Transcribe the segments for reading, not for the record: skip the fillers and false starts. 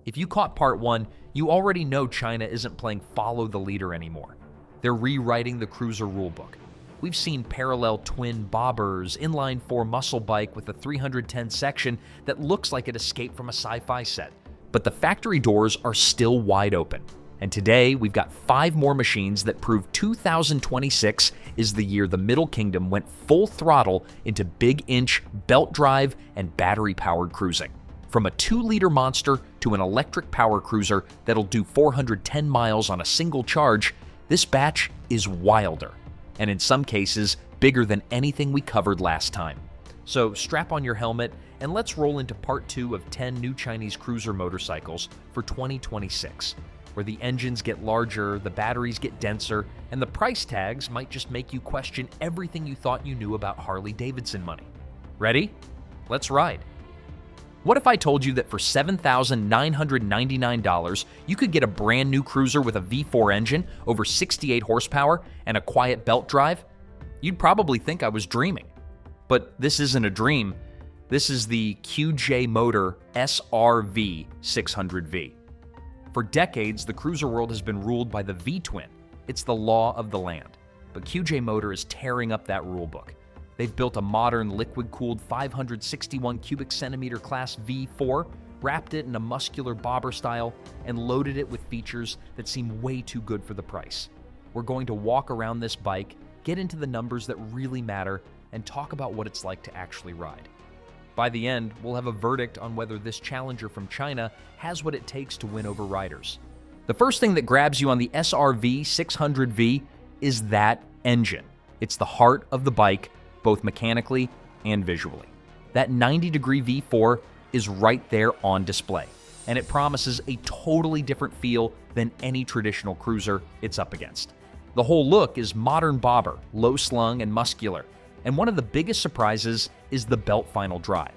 If you caught part 1, you already know China isn't playing follow the leader anymore. They're rewriting the cruiser rulebook. We've seen parallel twin bobbers, inline 4 muscle bike with a 310 section that looks like it escaped from a sci-fi set. But the factory doors are still wide open. And today, we've got 5 more machines that prove 2026 is the year the Middle Kingdom went full throttle into big inch, belt drive, and battery-powered cruising. From a 2-liter monster to an electric power cruiser that'll do 410 miles on a single charge, this batch is wilder, and in some cases, bigger than anything we covered last time. So strap on your helmet, and let's roll into part 2 of 10 new Chinese cruiser motorcycles for 2026. Where the engines get larger, the batteries get denser, and the price tags might just make you question everything you thought you knew about Harley-Davidson money. Ready? Let's ride. What if I told you that for $7,999, you could get a brand new cruiser with a V4 engine, over 68 horsepower, and a quiet belt drive? You'd probably think I was dreaming. But this isn't a dream. This is the QJMotor SRV 600V. For decades, the cruiser world has been ruled by the V-twin. It's the law of the land. But QJMotor is tearing up that rulebook. They've built a modern liquid-cooled 561 cubic centimeter class V4, wrapped it in a muscular bobber style, and loaded it with features that seem way too good for the price. We're going to walk around this bike, get into the numbers that really matter, and talk about what it's like to actually ride. By the end, we'll have a verdict on whether this challenger from China has what it takes to win over riders. The first thing that grabs you on the SRV 600V is that engine. It's the heart of the bike, both mechanically and visually. That 90-degree V4 is right there on display, and it promises a totally different feel than any traditional cruiser it's up against. The whole look is modern bobber, low-slung and muscular, and one of the biggest surprises is the belt final drive.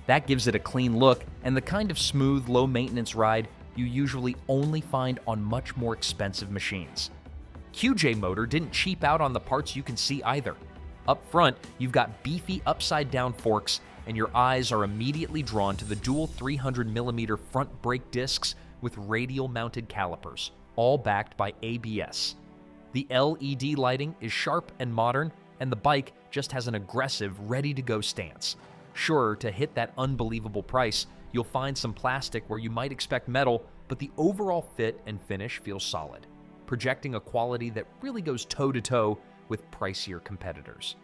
That gives it a clean look and the kind of smooth, low-maintenance ride you usually only find on much more expensive machines. QJMotor didn't cheap out on the parts you can see either. Up front, you've got beefy upside-down forks, and your eyes are immediately drawn to the dual 300mm front brake discs with radial-mounted calipers, all backed by ABS. The LED lighting is sharp and modern, and the bike just has an aggressive, ready-to-go stance. Sure, to hit that unbelievable price, you'll find some plastic where you might expect metal, but the overall fit and finish feels solid, projecting a quality that really goes toe-to-toe with pricier competitors.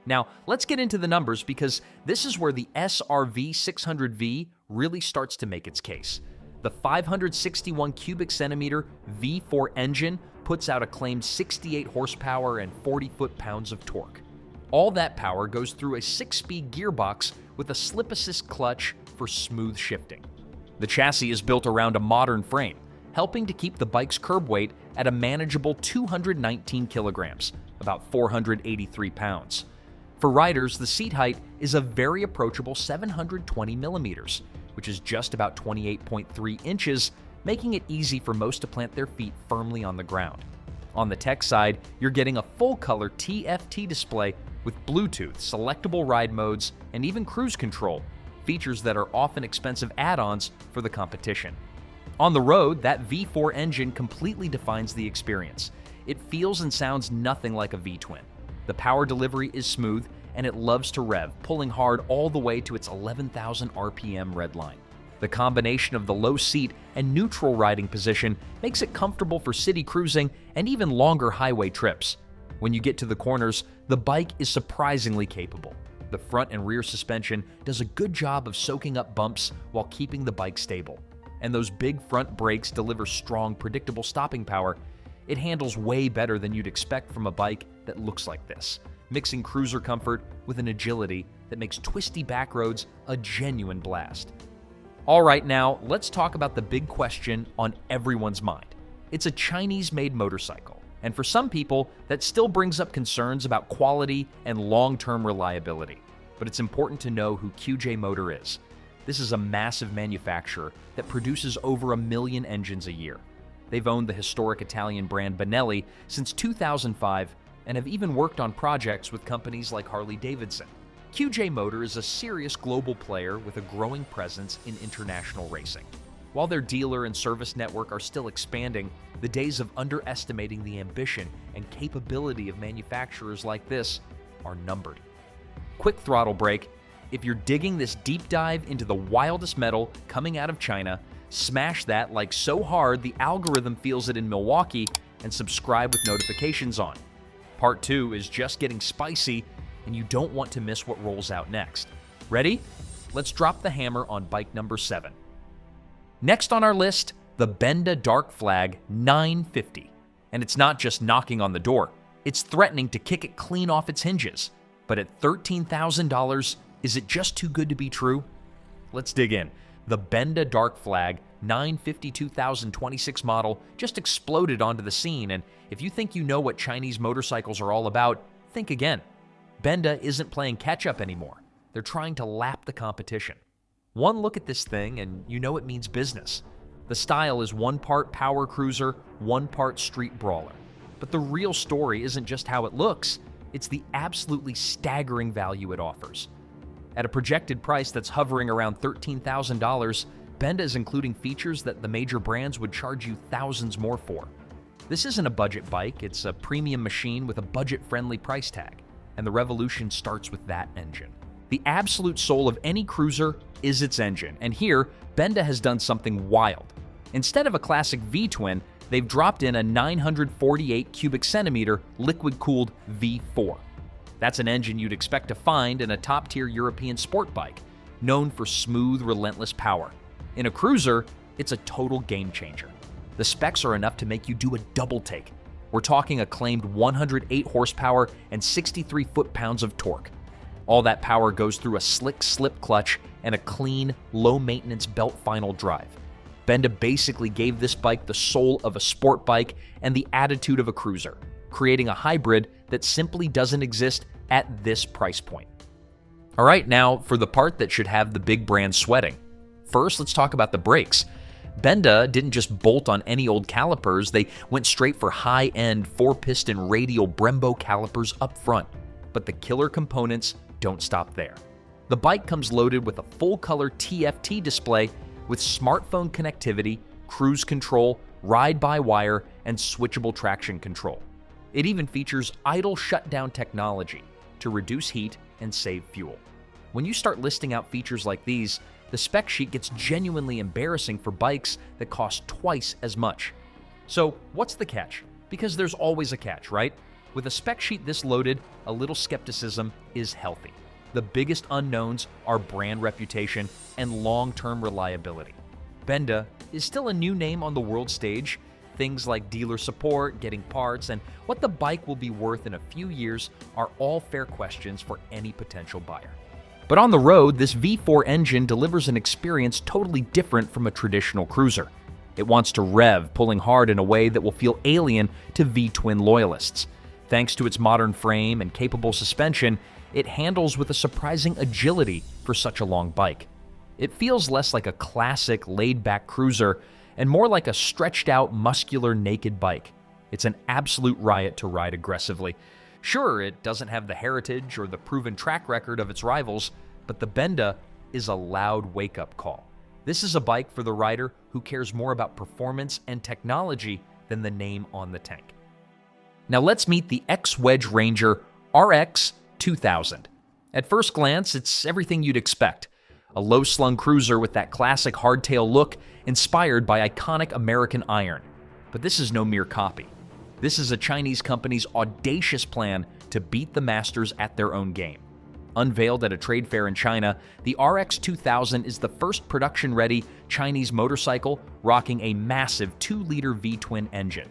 Now, let's get into the numbers because this is where the SRV 600V really starts to make its case. The 561 cubic centimeter V4 engine puts out a claimed 68 horsepower and 40 foot-pounds of torque. All that power goes through a 6-speed gearbox with a slip-assist clutch for smooth shifting. The chassis is built around a modern frame, helping to keep the bike's curb weight at a manageable 219 kilograms, about 483 pounds. For riders, the seat height is a very approachable 720 millimeters, which is just about 28.3 inches, making it easy for most to plant their feet firmly on the ground. On the tech side, you're getting a full-color TFT display with Bluetooth, selectable ride modes, and even cruise control, features that are often expensive add-ons for the competition. On the road, that V4 engine completely defines the experience. It feels and sounds nothing like a V-twin. The power delivery is smooth, and it loves to rev, pulling hard all the way to its 11,000 RPM red line. The combination of the low seat and neutral riding position makes it comfortable for city cruising and even longer highway trips. When you get to the corners, the bike is surprisingly capable. The front and rear suspension does a good job of soaking up bumps while keeping the bike stable. And those big front brakes deliver strong, predictable stopping power. It handles way better than you'd expect from a bike that looks like this, mixing cruiser comfort with an agility that makes twisty back roads a genuine blast. All right, now let's talk about the big question on everyone's mind. It's a Chinese-made motorcycle, and for some people, that still brings up concerns about quality and long-term reliability. But it's important to know who QJMotor is. This is a massive manufacturer that produces over 1 million engines a year. They've owned the historic Italian brand Benelli since 2005 and have even worked on projects with companies like Harley-Davidson. QJMotor is a serious global player with a growing presence in international racing. While their dealer and service network are still expanding, the days of underestimating the ambition and capability of manufacturers like this are numbered. Quick throttle break. If you're digging this deep dive into the wildest metal coming out of China, smash that like so hard the algorithm feels it in Milwaukee, and subscribe with notifications on. Part 2 is just getting spicy, and you don't want to miss what rolls out next. Ready? Let's drop the hammer on bike number 7. Next on our list, the Benda Dark Flag 950. And it's not just knocking on the door, it's threatening to kick it clean off its hinges. But at $13,000, is it just too good to be true? Let's dig in. The Benda Dark Flag 950 2026 model just exploded onto the scene, and if you think you know what Chinese motorcycles are all about, think again. Benda isn't playing catch-up anymore. They're trying to lap the competition. One look at this thing and you know it means business. The style is one part power cruiser, one part street brawler. But the real story isn't just how it looks, it's the absolutely staggering value it offers. At a projected price that's hovering around $13,000, Benda is including features that the major brands would charge you thousands more for. This isn't a budget bike, it's a premium machine with a budget-friendly price tag, and the revolution starts with that engine. The absolute soul of any cruiser is its engine, and here, Benda has done something wild. Instead of a classic V-twin, they've dropped in a 948 cubic centimeter liquid-cooled V4. That's an engine you'd expect to find in a top-tier European sport bike, known for smooth, relentless power. In a cruiser, it's a total game-changer. The specs are enough to make you do a double take. We're talking a claimed 108 horsepower and 63 foot-pounds of torque. All that power goes through a slick slip clutch and a clean, low-maintenance belt final drive. Benda basically gave this bike the soul of a sport bike and the attitude of a cruiser, creating a hybrid that simply doesn't exist at this price point. All right, now for the part that should have the big brand sweating. First, let's talk about the brakes. Benda didn't just bolt on any old calipers, they went straight for high-end 4-piston radial Brembo calipers up front. But the killer components don't stop there. The bike comes loaded with a full-color TFT display with smartphone connectivity, cruise control, ride-by-wire, and switchable traction control. It even features idle shutdown technology to reduce heat and save fuel. When you start listing out features like these, the spec sheet gets genuinely embarrassing for bikes that cost twice as much. So what's the catch? Because there's always a catch, right? With a spec sheet this loaded, a little skepticism is healthy. The biggest unknowns are brand reputation and long-term reliability. Benda is still a new name on the world stage. Things like dealer support, getting parts, and what the bike will be worth in a few years are all fair questions for any potential buyer. But on the road, this V4 engine delivers an experience totally different from a traditional cruiser. It wants to rev, pulling hard in a way that will feel alien to V-twin loyalists. Thanks to its modern frame and capable suspension, it handles with a surprising agility for such a long bike. It feels less like a classic laid-back cruiser and more like a stretched-out, muscular, naked bike. It's an absolute riot to ride aggressively. Sure, it doesn't have the heritage or the proven track record of its rivals, but the Benda is a loud wake-up call. This is a bike for the rider who cares more about performance and technology than the name on the tank. Now let's meet the X-Wedge Ranger RX2000. At first glance, it's everything you'd expect. A low-slung cruiser with that classic hardtail look inspired by iconic American iron. But this is no mere copy. This is a Chinese company's audacious plan to beat the masters at their own game. Unveiled at a trade fair in China, the RX2000 is the first production-ready Chinese motorcycle rocking a massive 2-liter V-twin engine.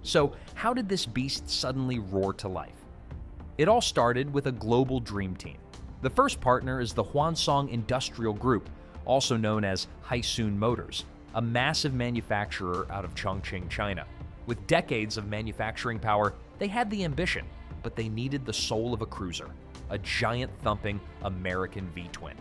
So how did this beast suddenly roar to life? It all started with a global dream team. The first partner is the Hwansong Industrial Group, also known as Haisun Motors, a massive manufacturer out of Chongqing, China. With decades of manufacturing power, they had the ambition, but they needed the soul of a cruiser, a giant thumping American V-twin.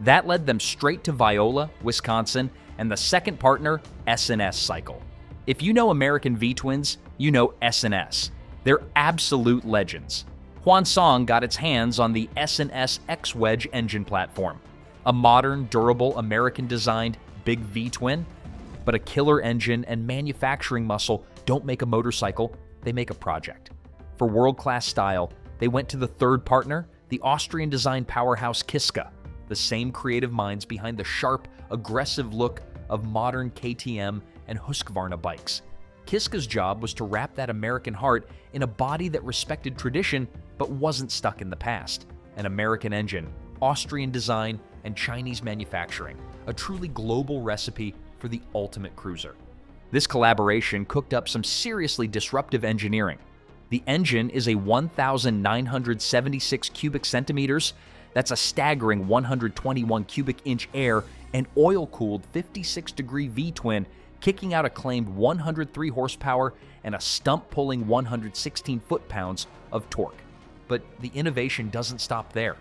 That led them straight to Viola, Wisconsin, and the second partner, S&S Cycle. If you know American V-twins, you know S&S. They're absolute legends. Hwansong got its hands on the S&S X-Wedge engine platform, a modern, durable, American-designed big V-twin. But a killer engine and manufacturing muscle don't make a motorcycle, they make a project. For world-class style, they went to the third partner, the Austrian design powerhouse Kiska, the same creative minds behind the sharp, aggressive look of modern KTM and Husqvarna bikes. Kiska's job was to wrap that American heart in a body that respected tradition but wasn't stuck in the past. An American engine, Austrian design, and Chinese manufacturing, a truly global recipe for the ultimate cruiser. This collaboration cooked up some seriously disruptive engineering. The engine is a 1,976 cubic centimeters, that's a staggering 121 cubic inch air and oil-cooled 56-degree V-twin, kicking out a claimed 103 horsepower and a stump-pulling 116 foot-pounds of torque. But the innovation doesn't stop there.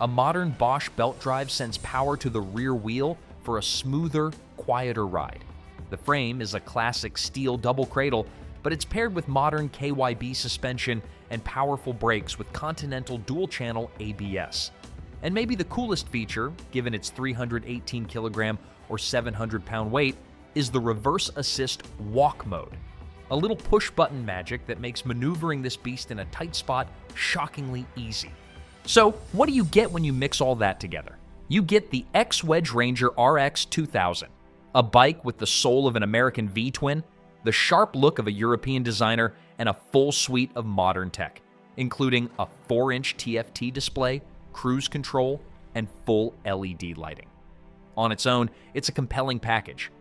A modern Bosch belt drive sends power to the rear wheel for a smoother, quieter ride. The frame is a classic steel double cradle, but it's paired with modern KYB suspension and powerful brakes with Continental dual-channel ABS. And maybe the coolest feature, given its 318 kilogram or 700-pound weight, is the reverse assist walk mode. A little push-button magic that makes maneuvering this beast in a tight spot shockingly easy. So, what do you get when you mix all that together? You get the X-Wedge Ranger RX2000, a bike with the soul of an American V-twin, the sharp look of a European designer, and a full suite of modern tech, including a 4-inch TFT display, cruise control, and full LED lighting. On its own, it's a compelling package.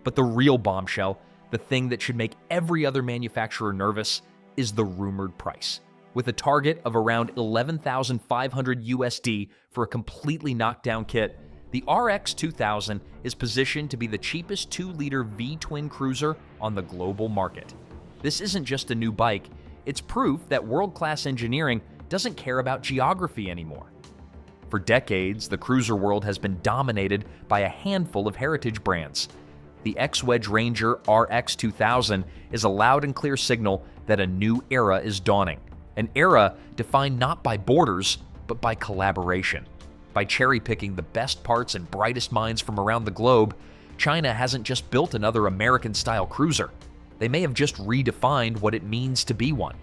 But the real bombshell, the thing that should make every other manufacturer nervous, is the rumored price. With a target of around $11,500 USD for a completely knockdown kit, the RX2000 is positioned to be the cheapest 2-liter V-twin cruiser on the global market. This isn't just a new bike, it's proof that world-class engineering doesn't care about geography anymore. For decades, the cruiser world has been dominated by a handful of heritage brands. The X-Wedge Ranger RX2000 is a loud and clear signal that a new era is dawning. An era defined not by borders, but by collaboration. By cherry-picking the best parts and brightest minds from around the globe, China hasn't just built another American-style cruiser. They may have just redefined what it means to be one.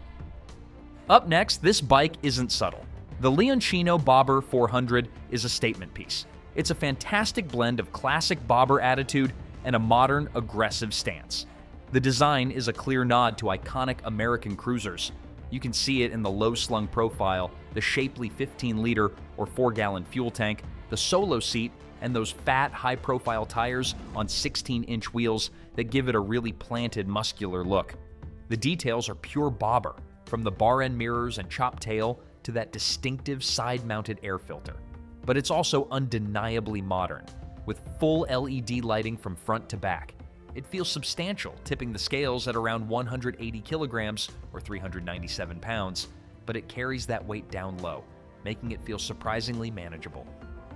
Up next, this bike isn't subtle. The Leoncino Bobber 400 is a statement piece. It's a fantastic blend of classic Bobber attitude and a modern, aggressive stance. The design is a clear nod to iconic American cruisers. You can see it in the low-slung profile, the shapely 15-liter or 4-gallon fuel tank, the solo seat, and those fat, high-profile tires on 16-inch wheels that give it a really planted, muscular look. The details are pure Bobber, from the bar-end mirrors and chopped tail to that distinctive side-mounted air filter. But it's also undeniably modern, with full LED lighting from front to back. It feels substantial, tipping the scales at around 180 kilograms or 397 pounds, but it carries that weight down low, making it feel surprisingly manageable.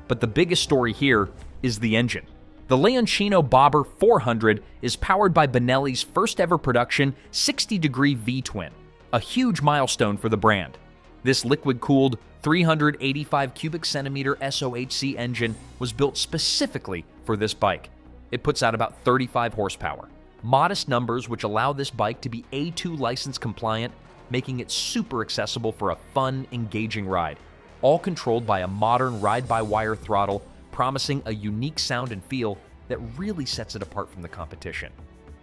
But the biggest story here is the engine. The Leoncino Bobber 400 is powered by Benelli's first ever production 60-degree V-twin, a huge milestone for the brand. This liquid-cooled 385 cubic centimeter SOHC engine was built specifically for this bike. It puts out about 35 horsepower. Modest numbers which allow this bike to be A2 license compliant, making it super accessible for a fun, engaging ride. All controlled by a modern ride-by-wire throttle, promising a unique sound and feel that really sets it apart from the competition.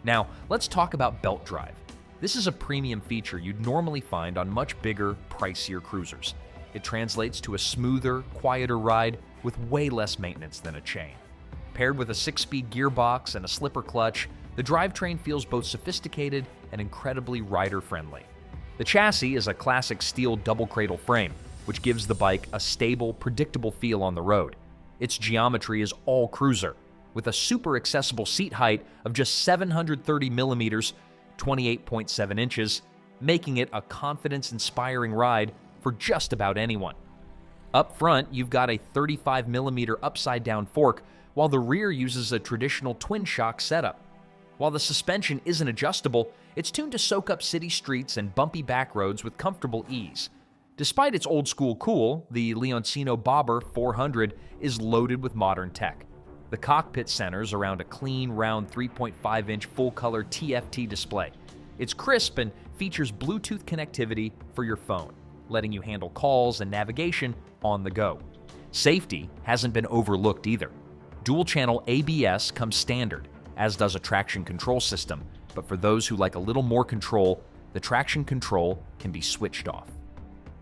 Now, let's talk about belt drive. This is a premium feature you'd normally find on much bigger, pricier cruisers. It translates to a smoother, quieter ride with way less maintenance than a chain. Paired with a 6-speed gearbox and a slipper clutch, the drivetrain feels both sophisticated and incredibly rider-friendly. The chassis is a classic steel double cradle frame, which gives the bike a stable, predictable feel on the road. Its geometry is all cruiser, with a super accessible seat height of just 730 millimeters, 28.7 inches, making it a confidence-inspiring ride for just about anyone. Up front, you've got a 35mm upside-down fork, while the rear uses a traditional twin-shock setup. While the suspension isn't adjustable, it's tuned to soak up city streets and bumpy back roads with comfortable ease. Despite its old-school cool, the Leoncino Bobber 400 is loaded with modern tech. The cockpit centers around a clean, round 3.5-inch full-color TFT display. It's crisp and features Bluetooth connectivity for your phone, letting you handle calls and navigation on the go. Safety hasn't been overlooked either. Dual-channel ABS comes standard, as does a traction control system, but for those who like a little more control, the traction control can be switched off.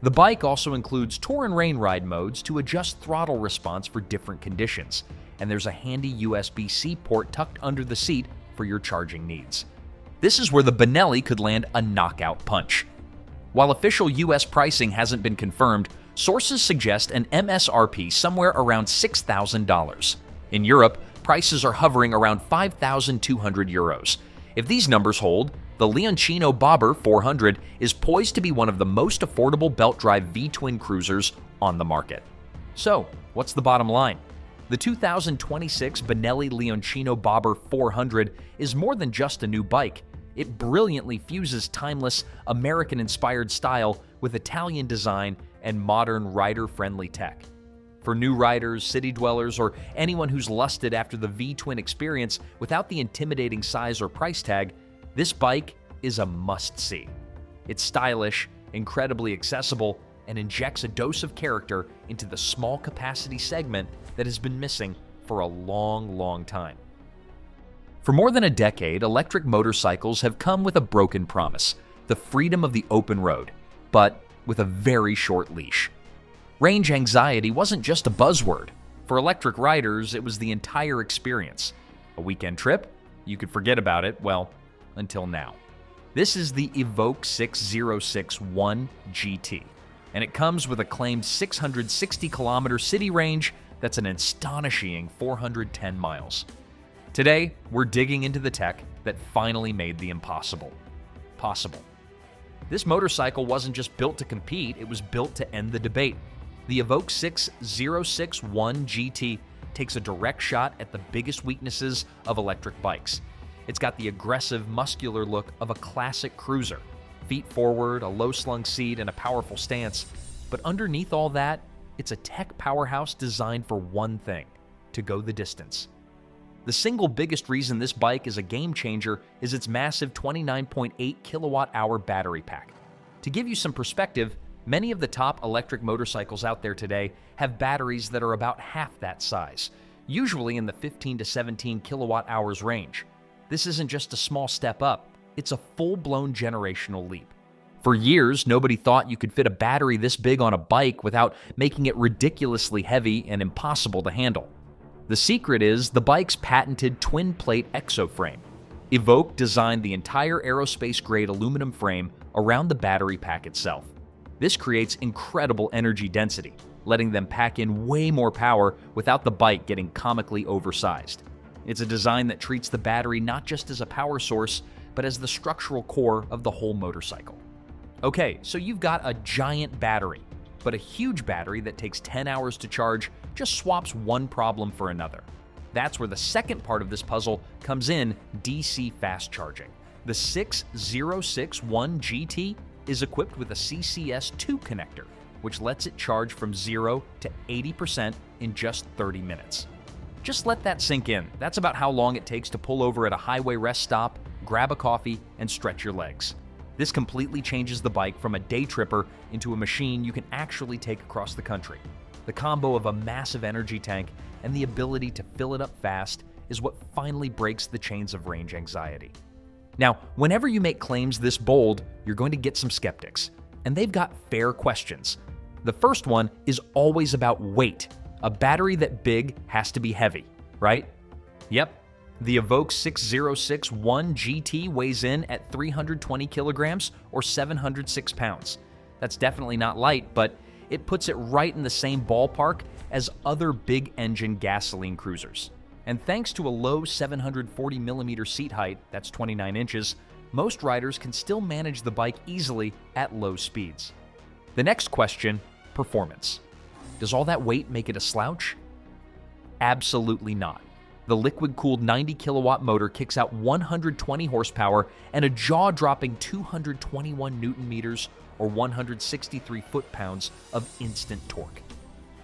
The bike also includes Tour and Rain Ride modes to adjust throttle response for different conditions, and there's a handy USB-C port tucked under the seat for your charging needs. This is where the Benelli could land a knockout punch. While official US pricing hasn't been confirmed, sources suggest an MSRP somewhere around $6,000. In Europe, prices are hovering around 5,200 euros. If these numbers hold, the Leoncino Bobber 400 is poised to be one of the most affordable belt-drive V-twin cruisers on the market. So, what's the bottom line? The 2026 Benelli Leoncino Bobber 400 is more than just a new bike. It brilliantly fuses timeless, American-inspired style with Italian design and modern rider-friendly tech. For new riders, city dwellers, or anyone who's lusted after the V-twin experience without the intimidating size or price tag, this bike is a must-see. It's stylish, incredibly accessible, and injects a dose of character into the small capacity segment that has been missing for a long, long time. For more than a decade, electric motorcycles have come with a broken promise: the freedom of the open road, but with a very short leash. Range anxiety wasn't just a buzzword. For electric riders, it was the entire experience. A weekend trip? You could forget about it, well, until now. This is the Evoke 6061 GT, and it comes with a claimed 660-kilometer city range that's an astonishing 410 miles. Today, we're digging into the tech that finally made the impossible possible. This motorcycle wasn't just built to compete, it was built to end the debate. The Evoke 6061 GT takes a direct shot at the biggest weaknesses of electric bikes. It's got the aggressive, muscular look of a classic cruiser. Feet forward, a low-slung seat, and a powerful stance. But underneath all that, it's a tech powerhouse designed for one thing: to go the distance. The single biggest reason this bike is a game-changer is its massive 29.8 kilowatt-hour battery pack. To give you some perspective, many of the top electric motorcycles out there today have batteries that are about half that size, usually in the 15 to 17 kilowatt-hours range. This isn't just a small step up, it's a full-blown generational leap. For years, nobody thought you could fit a battery this big on a bike without making it ridiculously heavy and impossible to handle. The secret is the bike's patented twin-plate exoframe. Evoke designed the entire aerospace-grade aluminum frame around the battery pack itself. This creates incredible energy density, letting them pack in way more power without the bike getting comically oversized. It's a design that treats the battery not just as a power source, but as the structural core of the whole motorcycle. Okay, so you've got a giant battery, but a huge battery that takes 10 hours to charge just swaps one problem for another. That's where the second part of this puzzle comes in: DC fast charging. The 6061 GT is equipped with a CCS2 connector, which lets it charge from 0 to 80% in just 30 minutes. Just let that sink in. That's about how long it takes to pull over at a highway rest stop, grab a coffee, and stretch your legs. This completely changes the bike from a day tripper into a machine you can actually take across the country. The combo of a massive energy tank and the ability to fill it up fast is what finally breaks the chains of range anxiety. Now, whenever you make claims this bold, you're going to get some skeptics, and they've got fair questions. The first one is always about weight. A battery that big has to be heavy, right? Yep. The Evoke 6061 GT weighs in at 320 kilograms or 706 pounds. That's definitely not light, but it puts it right in the same ballpark as other big-engine gasoline cruisers. And thanks to a low 740mm seat height, that's 29 inches, most riders can still manage the bike easily at low speeds. The next question: performance. Does all that weight make it a slouch? Absolutely not. The liquid-cooled 90-kilowatt motor kicks out 120 horsepower and a jaw-dropping 221 newton-meters or 163 foot-pounds of instant torque.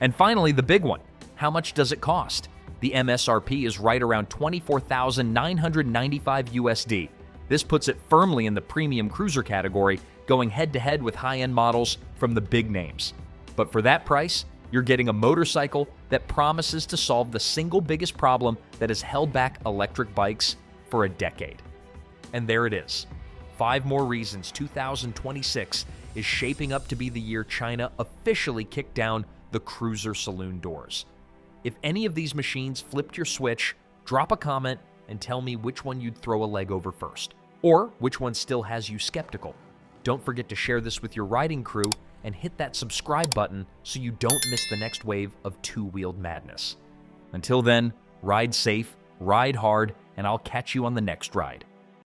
And finally, the big one: how much does it cost? The MSRP is right around $24,995 USD. This puts it firmly in the premium cruiser category, going head-to-head with high-end models from the big names. But for that price, you're getting a motorcycle that promises to solve the single biggest problem that has held back electric bikes for a decade. And there it is. 5 more reasons 2026 is shaping up to be the year China officially kicked down the cruiser saloon doors. If any of these machines flipped your switch, drop a comment and tell me which one you'd throw a leg over first, or which one still has you skeptical. Don't forget to share this with your riding crew and hit that subscribe button so you don't miss the next wave of two-wheeled madness. Until then, ride safe, ride hard, and I'll catch you on the next ride.